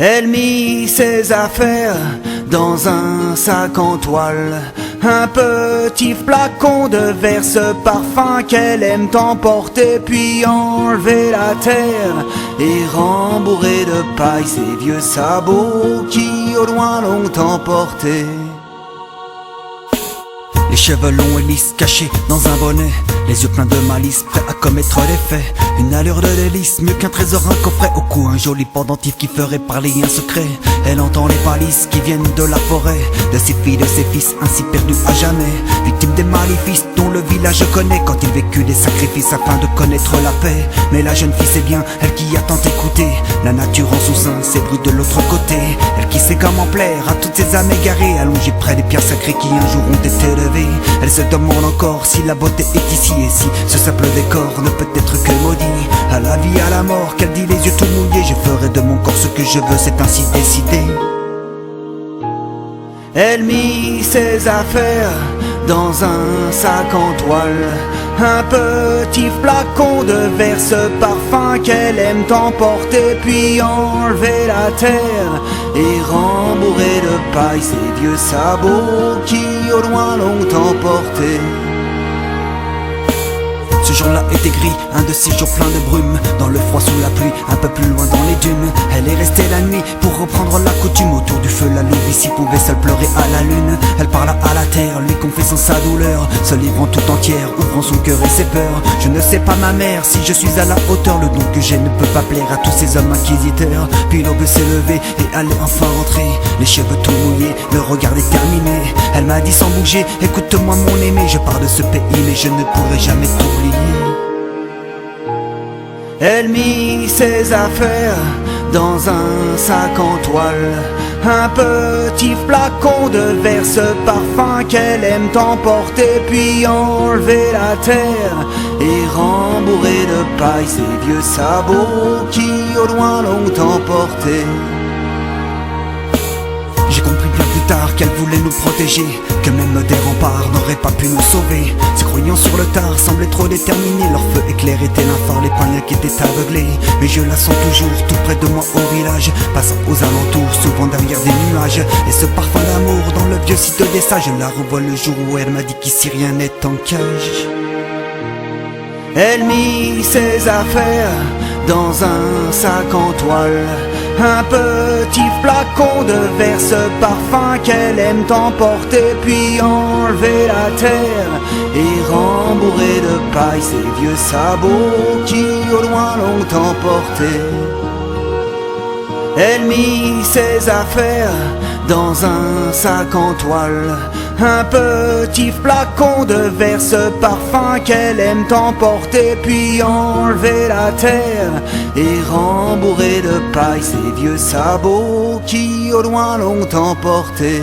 Elle mit ses affaires dans un sac en toile, un petit flacon de verre, ce parfum qu'elle aime emporter, puis enlever la terre et rembourrer de paille ses vieux sabots qui au loin l'ont emporté. Les cheveux longs et lisses cachés dans un bonnet, les yeux pleins de malice, prêts à commettre des faits. Une allure de délice, mieux qu'un trésor, un coffret. Au cou un joli pendentif qui ferait parler un secret. Elle entend les balises qui viennent de la forêt, de ses filles, de ses fils, ainsi perdus à jamais, victimes des maléfices dont le village connaît, quand il vécut des sacrifices afin de connaître la paix. Mais la jeune fille c'est bien, elle qui a tant écouté la nature en son sein, ses bruits de l'autre côté. Elle qui sait comment plaire à toutes ces âmes égarées, allongées près des pierres sacrées qui un jour ont été élevées. Elle se demande encore si la beauté est ici, et si ce simple décor ne peut être que maudit. À la vie, à la mort, qu'elle dit les yeux tout mouillés, je ferai de mon corps ce que je veux, c'est ainsi décidé. Elle mit ses affaires dans un sac en toile, un petit flacon de verre, ce parfum qu'elle aime emporter, puis enlever la terre et rembourrer de paille ses vieux sabots qui au loin l'ont emporté. Ce jour-là était gris, un de ces jours pleins de brume, dans le froid sous la pluie, un peu plus loin dans les dunes. Elle est restée la nuit pour reprendre la coutume, autour du feu la louve ici pouvait seule pleurer à la lune. Elle parla à la terre, lui confessant sa douleur, se livrant tout entière, ouvrant son cœur et ses peurs. Je ne sais pas ma mère si je suis à la hauteur, le don que j'ai ne peut pas plaire à tous ces hommes inquisiteurs. Puis l'aube s'est levée et allait enfin rentrer, les cheveux tout mouillés, le regard déterminé. Elle m'a dit sans bouger, écoute-moi mon aimé, je pars de ce pays mais je ne pourrai jamais t'oublier. Elle mit ses affaires dans un sac en toile, un petit flacon de verre, ce parfum qu'elle aime emporter, puis enlever la terre et rembourrer de paille ses vieux sabots qui au loin l'ont emporté. J'ai compris bien plus tard qu'elle voulait nous protéger, que même des remparts n'auraient pas pu nous sauver. Ces croyants sur le tard semblaient trop déterminés, leur feu éclairait tel un phare, les poignets qui étaient aveuglés. Mais je la sens toujours tout près de moi au village, passant aux alentours, souvent derrière des nuages. Et ce parfum d'amour dans le vieux site des sages, je la revois le jour où elle m'a dit qu'ici rien n'est en cage. Elle mit ses affaires dans un sac en toile, un petit flacon de verre, ce parfum qu'elle aime emporter, puis enlever la terre et rembourrer de paille ses vieux sabots qui au loin l'ont emporté. Elle mit ses affaires dans un sac en toile, un petit flacon de verre, ce parfum qu'elle aime emporter, puis enlever la terre et rembourrer de paille ses vieux sabots qui au loin l'ont emporté.